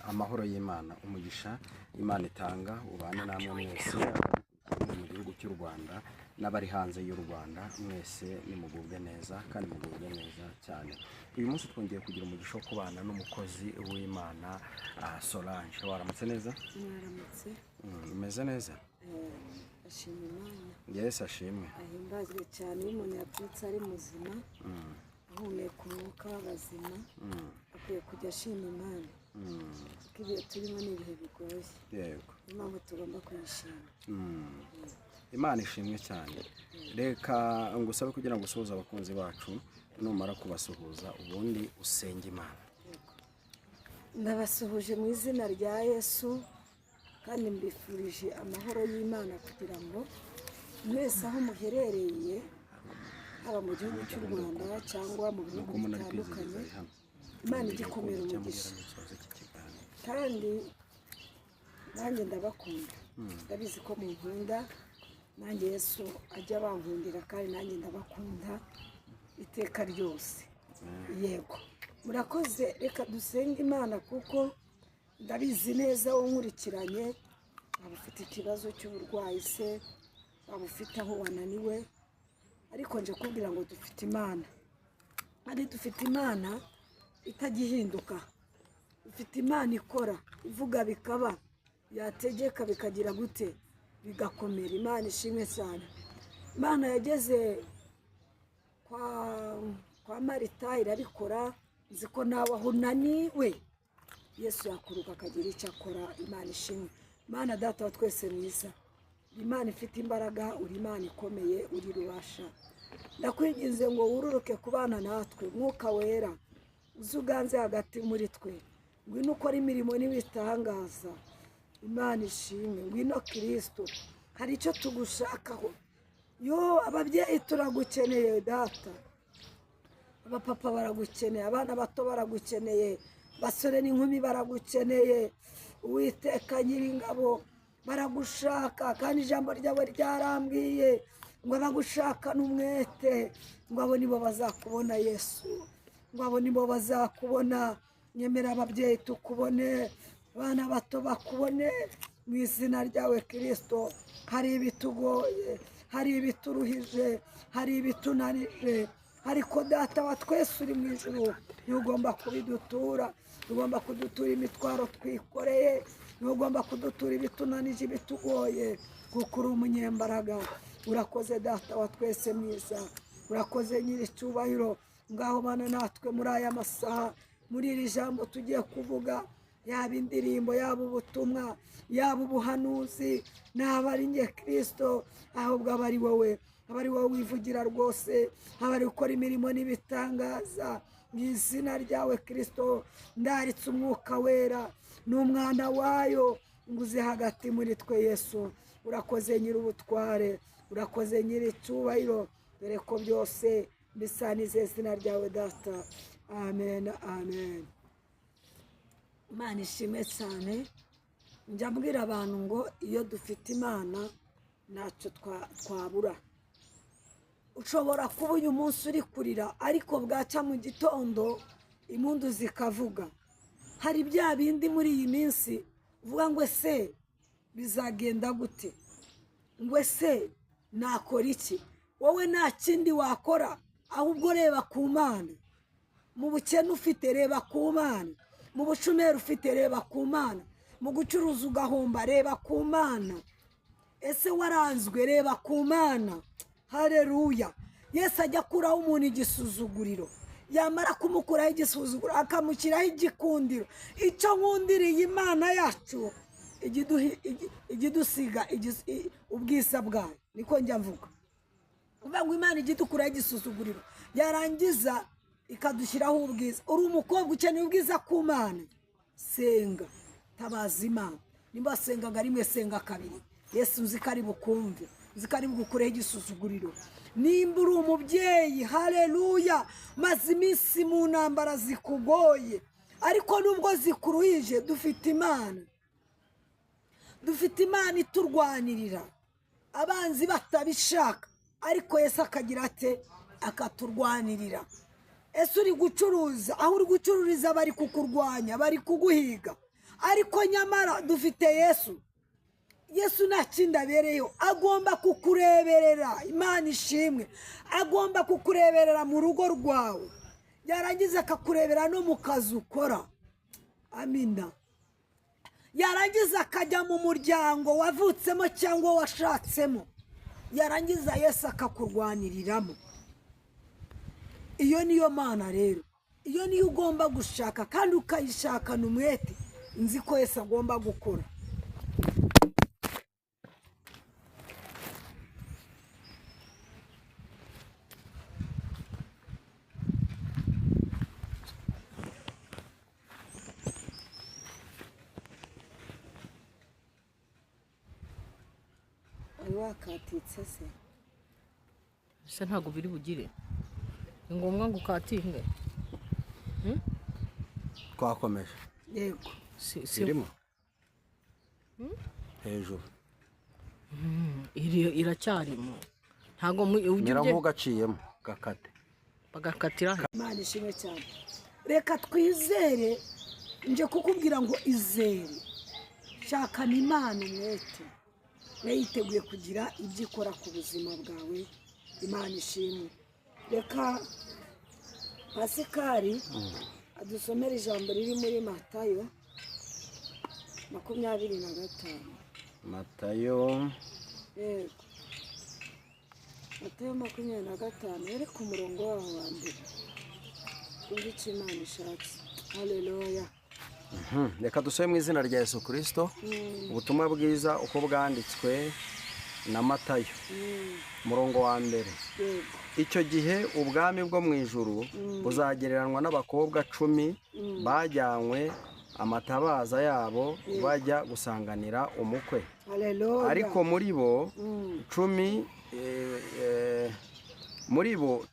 Amahoro y'Imana, umugisha Imana itanga ubane namwe mwese mu gihugu cy'u Rwanda n'abari hanze y'u Rwanda, mwese nimugubwe neza kandi mugubwe neza cyane. Uyu munsi twongeye kugira umugisha wo kubana n'umukozi w'Imana Solange. Waramutse neza? Mwaramutse. Umeze neza? Ashima Imana. Yesu ashimwe. Ahimbazwe cyane iyo umuntu yabyutse ari muzima, ahumeka umwuka w'abazima, akwiye kujya ashima Imana. Kuko ibihe turimo ni ibihe bigoye. Yego. Niyo mpamvu tugomba kuyishima. Imana ishimwe cyane. Reka ngusabe kugira ngo usuhuze abakunzi bacu, numara kubasuhuza ubundi usenge Imana. Ndabasuhuje mu izina rya Yesu kandi mbifurije amahoro y'Imana kugira ngo mwese aho muherereye, haba mu gihugu cy'u Rwanda cyangwa mu bihugu bitandukanye, Imana igikomera umugisha. Kandi nanjye ndabakunda, ndabizi ko munkunda, nanjye Yesu ajya abankundira kandi nanjye ndabakunda iteka ryose. Yego, murakoze. Reka dusenge Imana kuko ndabizi neza wowe nkurikiranye, waba ufite ikibazo cy'uburwayi se, waba ufite aho wananiwe, ariko nje kubwira ngo dufite Imana. Kandi dufite Imana itagihinduka, dufite Imana ikora, ivuga bikaba, yategeka bikagira gute, bigakomera. Imana ishimwe cyane. Imana yageze kwa Marita irabikora, nzi ko nawe aho unaniwe Yesu yakuruka akagira icyo akora. Imana ishimwe. Imana data wa twese mwiza, Imana ifite imbaraga, uri Imana ikomeye, uri rubasha. Ndakwinginze ngo wururuke kubana natwe, Mwuka Wera uzuganze hagati muri twe, ngwino ukora imirimo n'ibitangaza. Imana ishimwe. Ngwino Kristo, hari icyo tugushakaho. Ababyeyi turagukeneye data, abapapa baragukeneye, abana bato baragukeneye, basore n'inkumi baragukeneye. Uwiteka Nyiringabo, baragushaka kandi ijambo ryawe ryarambwiye ngo abagushakana umwete, ngo abo nibo bazakubona Yesu, ngo abo nibo bazakubona. Nyemera ababyeyi tukubone, abana bato bakubone mu izina ryawe Kristo. Hari ibitugoye, hari ibituruhije, hari ibitunanije, ariko data wa twese uri mu ijuru, ntugomba kubidutura. Ugomba kudutura imitwaro twikoreye, ntugomba kudutura ibitunanije, ibitugoye, kuko uri umunyembaraga. Urakoze data wa twese mwiza, urakoze nyiricyubahiro. Ngaho bana natwe muri aya masaha, muri iri jambo tugiye kuvuga, yaba indirimbo, yaba ubutumwa, yaba ubuhanuzi, naba ari njye Kristo, ahubwo aba ari wowe, aba ari wowe wivugira rwose, aba ari gukora imirimo n'ibitangaza. Mu izina ryawe Kristo, ndaritse Umwuka Wera n'umwana wayo, nguze hagati muri twe Yesu. Urakoze nyir'ubutware, urakoze nyir'icyubahiro, dore ko byose mbisanize izina ryawe data. Amen, amen. Imana ishimwe cyane. Njya mbwira abantu ngo iyo dufite Imana ntacyo twabura. Ushobora kuba uyu munsi uri kurira, ariko bwaca mu gitondo impundu zikavuga. Hari bya bindi muri iyi minsi uvuga ngo ese bizagenda gute, ngo ese nakora iki? Wowe nta kindi wakora, ahubwo reba ku Mana. Mu bukene ufite, reba ku Mana. Mu bushomeri ufite, reba ku Mana. Mu gucuruza ugahomba, reba ku Mana. Ese waranzwe, reba ku Mana. Haleluya. Yesu ajya akuraho umuntu igisuzuguriro, yamara kumukuraho igisuzuguriro akamushyiraho igikundiro. Icyo nkundiriye Imana yacu, igidusiga ubwiza bwayo, niko njya mvuga. Uvuga ngo Imana igidukuraho igisuzuguriro, yarangiza ikadushyiraho ubwiza. Uri umukobwa ukeneye ubwiza ku Mana, senga, tabaza Imana. Nimba sengaga rimwe, senga kabiri. Yesu uzi ko ari bukumve, uzi ko ari bugukureho igisuzuguriro. Nimba uri umubyeyi, haleluya, maze iminsi mu ntambara zikugoye, ariko nubwo zikuruhije, dufite Imana. Dufite Imana iturwanirira, abanzi batabishaka, ariko Yesu akagira ate, akaturwanirira. Ese uri gucuruza, aho uri gucururiza bari kukurwanya, bari kuguhiga. ariko nyamara dufite Yesu. Yesu nta kindi abereyeho, agomba kukureberera. Imana ishimwe, agomba kukureberera mu rugo rwawe, yarangiza akakurebera no mu kazi ukora. Amina. Yarangiza akajya mu muryango wavutsemo cyangwa washatsemo, yarangiza Yesu akakurwaniriramo. Iyo niyo Mana rero, iyo niyo ugomba gushaka kandi ukayishakana umwete. Nzi ko Yesu agomba gukora. Wakatitse se ntabwo biri bugire, ni ngombwa ngo ukatinge. Twakomeje. Yego. Irimo hejuru iracyarimo, ntabwo nyiraho gaciyemo gakate bagakatira. Imana ishimwe cyane. Reka twizere, nje kukubwira ngo izere, shakana Imana umwete, yiteguye kugira ibyo ikora ku buzima bwawe. Imana ishimwe. Reka Pasikari adusomera ijambo riri muri Matayo 25. Matayo. Yego. Matayo 25 ere ku murongo waho wa mbere. Icyo Imana ishatse. Haleluya. Reka dusome mu izina rya Yesu Kristo ubutumwa bwiza uko bwanditswe na Matayo, murongo wa mbere. Icyo gihe ubwami bwo mu ijuru buzagereranwa n'abakobwa 10 bajyanywe amatabaza yabo bajya gusanganira umukwe. Haleluya. Ariko muri bo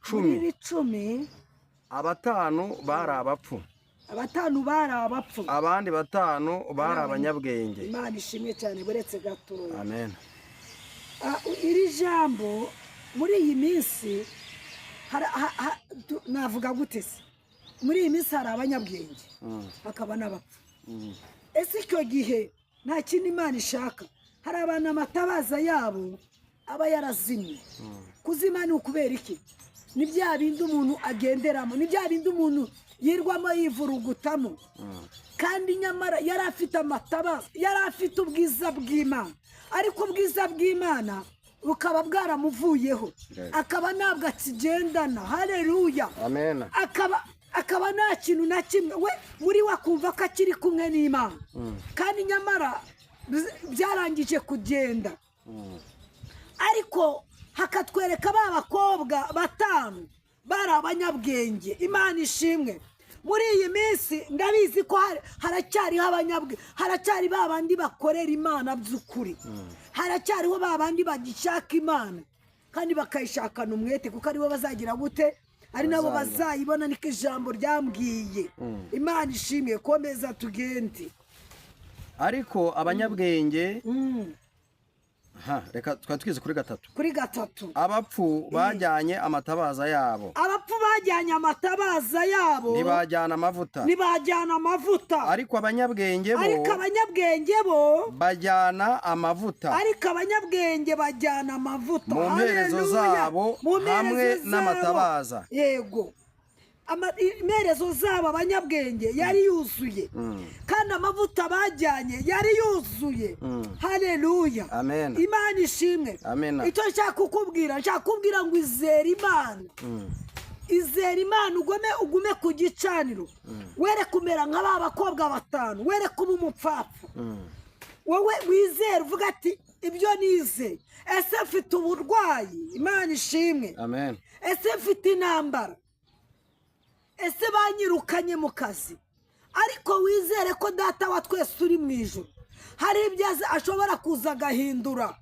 10 abatanu bari abapfu, abatanu bari abapfu, abandi batanu bari abanyabwenge. Imana ishimwe cyane. Buretse gatoya. Amen. Iri jambo muri iyi minsi navuga gute se? Muri iyi minsi hari abanyabwenge hakaba n'abapfu. Ese icyo gihe nta kindi Imana ishaka? Hari abantu amatabaza yabo aba yarazimye. Kuzima ni ukubera iki? Ni bya bindi umuntu agenderamo, ni bya bindi umuntu yirwamo yivurugutamo. Kandi nyamara yari afite amatabaza, yari afite ubwiza bw'Imana, ariko ubwiza bw'Imana bukaba bwaramuvuyeho, akaba ntabwo akigendana. Haleluya. Amen. akaba nta kintu na kimwe we muri wakumva ko akiri kumwe n'Imana, kandi nyamara byarangije kugenda. Ariko hakatwereka ba bakobwa 5 bari abanyabwenge. Imana ishimwe. Muri iyi minsi ndabizi ko haracyariho abanyabwenge, haracyari babandi bakorera Imana by'ukuri, haracyariho babandi bagishaka Imana kandi bakayishakana umwete, kuko aribo bazagira gute? Ari nabo bazayibona. Niko ijambo ryambwiye. Imana ishimwe. Komeza tugende. Ariko abanyabwenge reka twatwize kuri 3. Kuri 3. Abapfu bajyanye amatabaza yabo. Abapfu bajyanye amatabaza yabo. Ntibajyana amavuta. Ntibajyana amavuta. Ariko abanyabwenge bo bajyana amavuta. Ariko abanyabwenge bajyana amavuta. Mu mperezo zabo hamwe n'amatabaza. Yego. Imerezo zabo abanyabwenge yari yuzuye, kandi amavuta bajyanye yari yuzuye. Haleluya. Amen. Imana ishimwe. Amen. Icyo nshaka kukubwira ngo izere Imana. Izere Imana, ugume ku gicaniro. Were kumera nk'aba bakobwa 5, were kuba umupfapfa. Wowe wizere, uvuga ati ibyo nize. Ese mfite uburwayi? Imana ishimwe. Amen. Ese mfite intambara? Ese banyirukanye mu kazi? Ariko wizere ko Data wa twese uri mu ijuru hari ibyo ashobora kuza agahindura.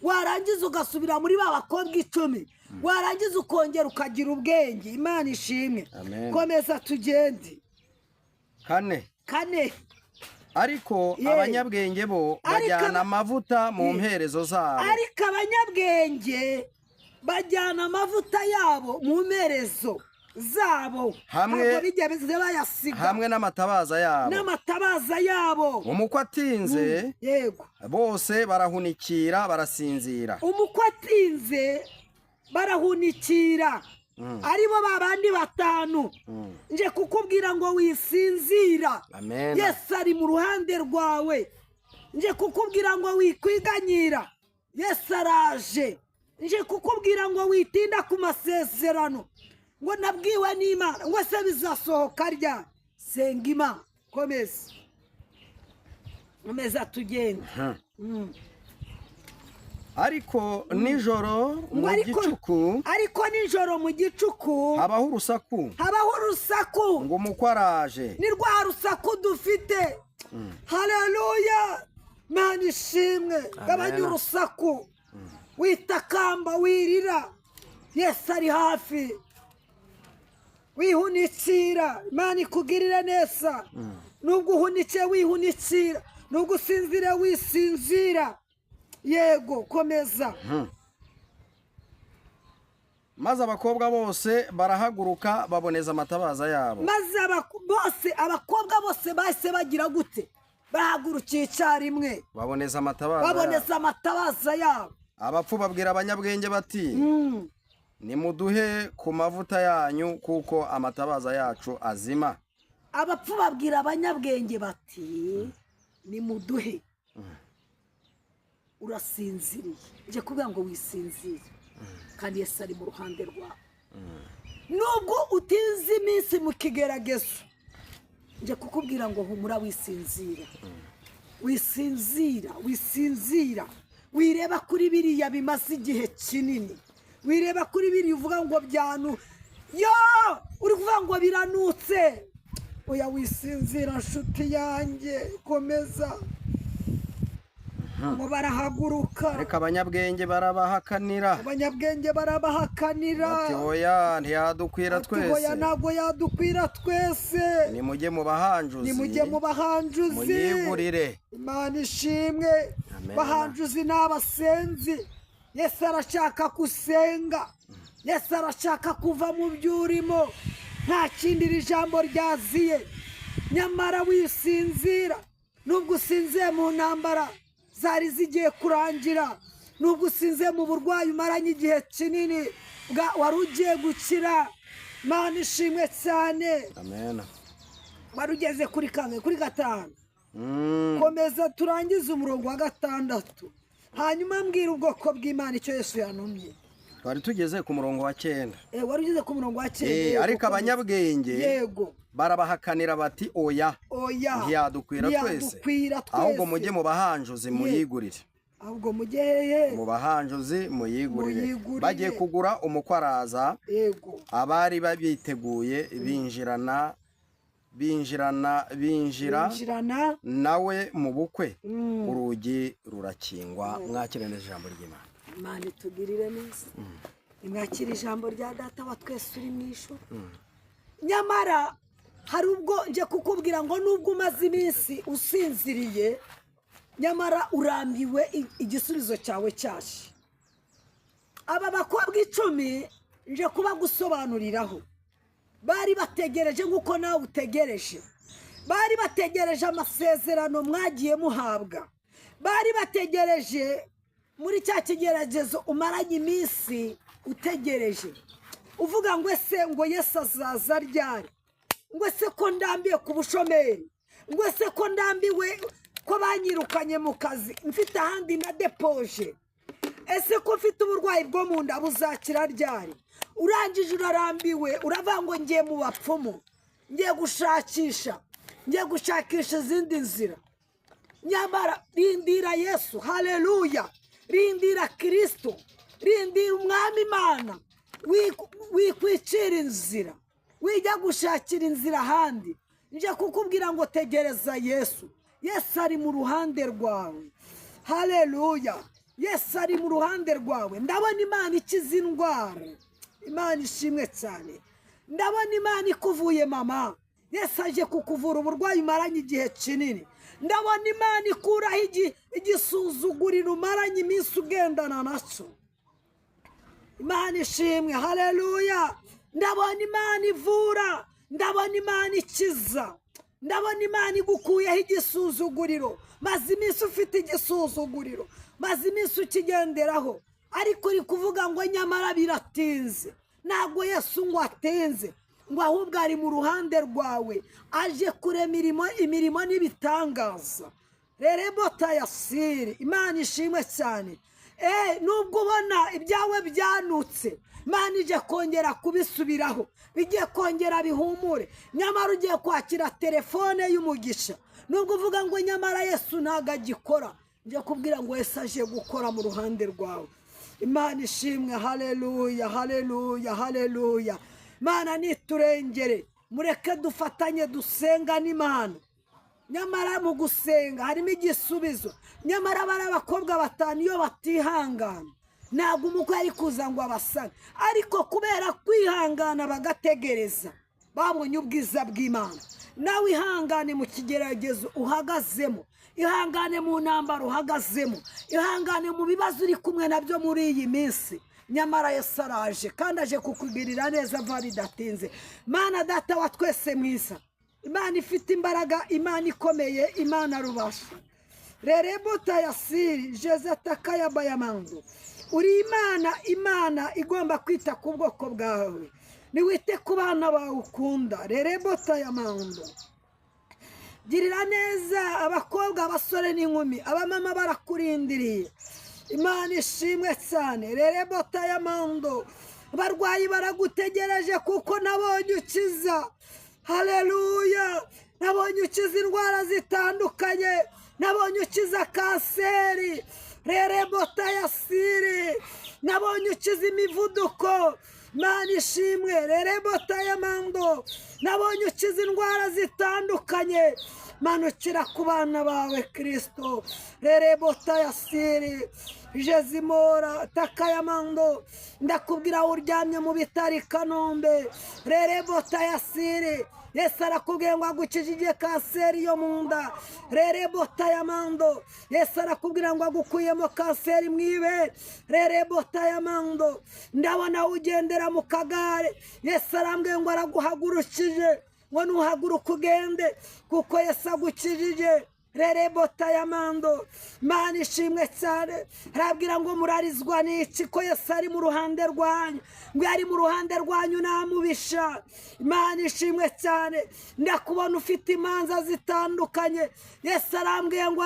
Warangiza ugasubira muri ba bakobwa 10, warangiza ukongera ukagira ubwenge. Imana ishimwe. Komeza tugende. 4. Ariko abanyabwenge bo bajyana amavuta mu mperezo zabo. Ariko abanyabwenge bajyana amavuta yabo mu mperezo. zabo Hamwe- ntabwo bigeze bayasiga hamwe n'amatabaza yabo. n'amatabaza yabo. Umukwe atinze Yego, bose barahunikira barasinzira. umukwe atinze barahunikira, aribo babandi batanu. Nje kukubwira ngo wisinzira, Amen. Yesu ari mu ruhande rwawe. Nje kukubwira ngo wikwiganyira, Yesu araje. Nje kukubwira ngo witinda ku masezerano, ngo nabwiwe n'Imana ngo se bizasohoka rya. Senga Imana, komeza tugende. Ariko nijoro mu Ariko- gicuku ariko nijoro mu gicuku habaho urusaku habaho urusaku. ngo umukwe araje. Ni rwa rusaku dufite. Haleluya, Mana ishimwe. Gabanya urusaku, witakamba, wirira, Yesu ari hafi. Wihunikira, Imana ikugirire neza. Nubwo uhunikiye wihunikira, nubwo usinzire wisinzira. Yego, komeza. Maze abakobwa bose barahaguruka baboneza amatabaza yabo. Maze abakobwa bose bahise bagira gute? Bahagurukiye icyarimwe, Baboneza amatabaza yabo. baboneza amatabaza yabo. Abapfu babwira abanyabwenge bati nimuduhe ku mavuta yanyu kuko amatabaza yacu azima. Abapfu babwira abanyabwenge bati nimuduhe. Urasinziriye, nje kuvuga ngo wisinzire, kandi Yesu ari mu ruhande rwawe. Nubwo utize iminsi mu kigeragezo, nje kukubwira ngo humura, wisinzira. Wisinzira, wisinzira. Wireba kuri biriya bimaze igihe kinini, wireba kuri biriya uvuga ngo byanu yo, uri kuvuga ngo biranutse. Oya, wisinzira nshuti yanjye, komeza. Ngo barahaguruka, Ariko abanyabwenge barabahakanira. abanyabwenge barabahakanira. Bati oya ntiyadukwira Ati, oya twese. ntabwo yadukwira twese. Nimujye mu bahanjuzi. Nimujye mu bahanjuzi. muyigurire. Imana ishimwe. Amen. Bahanjuzi n'abasenzi. Yesu arashaka gusenga, Yesu arashaka kuva mu by'urimo. Nta kindi iri jambo ryaziye. Nyamara wisinzira, nubwo usinziye mu ntambara zari zigiye kurangira, nubwo usinziye mu burwayi umaranye igihe kinini wari ugiye gukira. Imana ishimwe cyane. Amen. Wari ugeze kuri kangahe? Kuri gatanu. Komeza turangize umurongo wa 6. Hanyuma mbwira ubwoko bw'Imana icyo Yesu yanumye. Twari tugeze ku murongo wa 9. Wari ugeze ku murongo wa 9. Ariko abanyabwenge yego barabahakanira bati oya oya ntiyadukwira twese, ahubwo mujye mu bahanjuzi muyigurire. ahubwo mujye hehe? Mu bahanjuzi muyigurire. Muyigurire. Bagiye kugura umukwe araza, Yego. abari babiteguye binjira nawe mu bukwe. Urugi rurakingwa. Mwakire neza ijambo ry'Imana. Imana itugirire neza. Imwakire ijambo rya data wa twese uri mu ijuru. Nyamara hari ubwo nje kukubwira ngo nubwo umaze iminsi usinziriye, nyamara urambiwe igisubizo cyawe cyaje. Aba bakobwa 10 nje kuba gusobanuriraho, bari bategereje nk'uko nawe utegereje. Bari bategereje amasezerano mwagiye muhabwa. Bari bategereje muri cya kigeragezo umaranye iminsi utegereje, uvuga ngo ese ngo Yesu azaza ryari? Ngo ese ko ndambiye ku bushomeri? Ngo ese ko ndambiwe ko banyirukanye mu kazi mfite ahandi na depoje? Ese ko mfite uburwayi bwo mu nda buzakira ryari? Urangije urarambiwe, uravuga ngo ngiye mu bapfumu, ngiye gushakisha izindi nzira. Nyamara rindira Yesu. Haleluya. Rindira Kristo, rindira umwami Imana. Wikwicira inzira, wijya gushakira inzira ahandi. Nje kukubwira ngo tegereza Yesu. Yesu ari mu ruhande rwawe. Haleluya. Yesu ari mu ruhande rwawe. Ndabona Imana ikiza indwara. Imana ishimwe cyane. Ndabona Imana ikuvuye mama. Yesu aje kukuvura uburwayi umaranye igihe kinini. Ndabona Imana ikuraho igisuzuguriro umaranye iminsi ugendana nacyo. Imana ishimwe. Haleluya. ndabona imana ivura, ndabona imana ikiza, ndabona imana igukuyeho igisuzuguriro. maze iminsi ufite igisuzuguriro, maze iminsi ukigenderaho, ariko uri kuvuga ngo nyamara biratinze. ntabwo Yesu ngo atenze, ngo ahubwo ari mu ruhande rwawe, aje kurema imirimo n'ibitangaza. Rerebota Yasiri, Imana ishimwe cyane. Nubwo ubona ibyawe byanutse, Imana ije kongera kubisubiraho, bigiye kongera bihumure. nyamara ugiye kwakira telefone y'umugisha. nubwo uvuga ngo nyamara Yesu ntabwo agikora, njye kubwira ngo Yesu aje gukora mu ruhande rwawe. Imana ishimwe. haleluya, haleluya, haleluya. Imana niturengere, mureke dufatanye dusenga n'Imana. nyamara mu gusenga harimo igisubizo. nyamara bari abakobwa batanu iyo batihangana, ntabwo umukwe ari kuza ngo abasange, ariko kubera kwihangana bagategereza, babonye ubwiza bw'Imana. nawe ihangane mu kigeragezo uhagazemo, ihangane mu ntambaro uhagazemo, ihangane mu bibazo uri kumwe nabyo muri iyi minsi. nyamara Yesu araje kandi aje kukugirira neza vuba bidatinze. Mana Data wa twese mwiza, Imana ifite imbaraga, Imana ikomeye, Imana rubasha. Rerebota Yasiri Jezetaka Bayamando, uri Imana igomba kwita ku bwoko bwawe. niwite ku bana bawe ukunda. Rerebota Yamando, girira neza abakobwa, abasore n'inkumi, abamama barakurindiriye. Imana ishimwe cyane. Rerebota Yamando, abarwayi baragutegereje kuko nabonye ukiza. haleluya, nabonye ukiza indwara zitandukanye, nabonye ukiza kanseri. Rerebota Yasiri, nabonye ukiza imivuduko. Imana ishimwe. Rerebota Yamando, nabonye ukiza indwara zitandukanye. manukira ku bana bawe Kristo. Rerebota Yasiri Jezimora Takayamando, ndakubwira uryamye mu bitari Kanombe. Rerebota Yasiri, Yesu arakubwiye ngo agukijije kanseri yo mu nda. Rerebota Yamando, Yesu arakubwira ngo agukuyemo kanseri mwibe. Rerebota Yamando, ndabona ugendera mu kagare, Yesu arambwiye ngo araguhagurukije, ngo nuhaguruka ugende kuko Yesu agukijije. Rerebota Yamando, Imana ishimwe cyane. arabwira ngo murarizwa n'iki ko Yesu ari mu ruhande rwanyu, ngo ari mu ruhande rwanyu namubisha. Imana ishimwe cyane. ndakubona ufite imanza zitandukanye, Yesu arambwiye ngo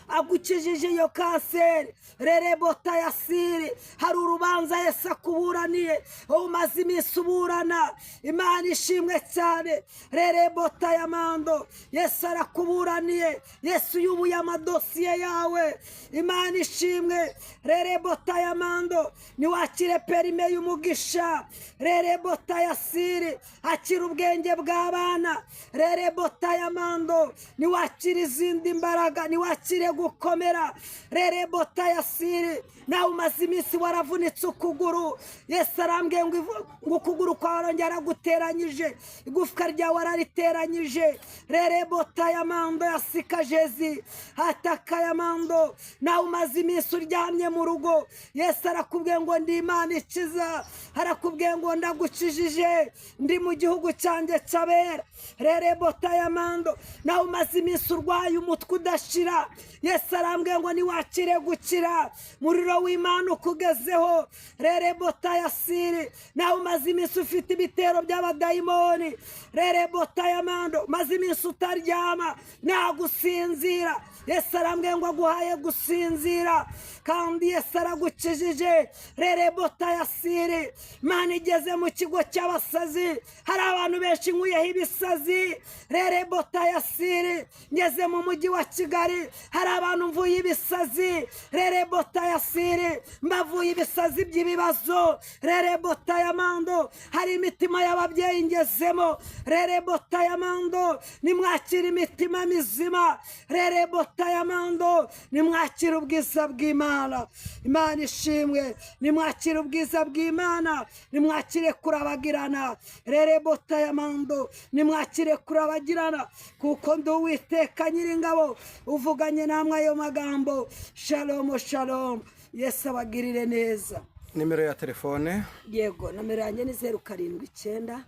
agukijije iyo kanseri. Rerebota Yasiri, hari urubanza Yesu akuburaniye, umaze iminsi uburana. Imana ishimwe cyane. Rerebota Yamando, Yesu arakuburaniye, Yesu yubuye amadosiye yawe. Imana ishimwe. Rerebota Yamando, niwakire perime y'umugisha. Rerebota Yasiri, akira ubwenge bw'abana. Rerebota Yamando, niwakire izindi mbaraga, niwakire gukomera. Rerebota Yasiri, nawe umaze iminsi waravunitse ukuguru, Yesu arambwiye ngo ukuguru kwawe arongera guteranyije, igufwa ryawe arariteranyije. Rerebota Yamando Yasika Jezi Ataka Yamando, nawe umaze iminsi uryamye mu rugo, Yesu arakubwiye ngo ndi Imana ikiza, arakubwiye ngo ndagukijije, ndi mu gihugu cyanjye cy'abera. Rerebota Yamando, nawe umaze iminsi urwaye umutwe udashira, Yesu arambwiye ngo niwakire gukira, muriro w'Imana ukugezeho. Rerebota Yasiri, nawe umaze iminsi ufite ibitero by'abadayimoni. Rerebota Yamando, umaze iminsi utaryama nta gusinzira, Yesu arambwiye ngo aguhaye gusinzira kandi Yesu aragukijije. Rerebota Yasiri, Imana igeze mu kigo cy'abasazi, hari abantu benshi nkuyeho ibisazi. Rerebota Yasiri, ngeze mu mujyi wa Kigali, hari abantu mvuye ibisazi. Rerebota Yasiri, mbavuye ibisazi by'ibibazo. Rerebota Yamando, hari imitima y'ababyeyi ngezemo. Rerebota Yamando, nimwakira imitima mizima. Rerebota Yamando, nimwakira ubwiza bw'Imana. Imana ishimwe. nimwakira ubwiza bw'Imana, nimwakire kurabagirana. Rerebota Yamando, nimwakire kurabagirana kuko ndi Uwiteka Nyiringabo uvuganye namwe ayo magambo. Shalom shalom. Yesu abagirire neza. nimero ya telefone. Yego, nomero yanjye ni 079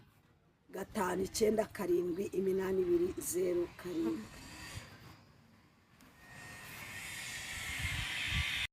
597 82 07.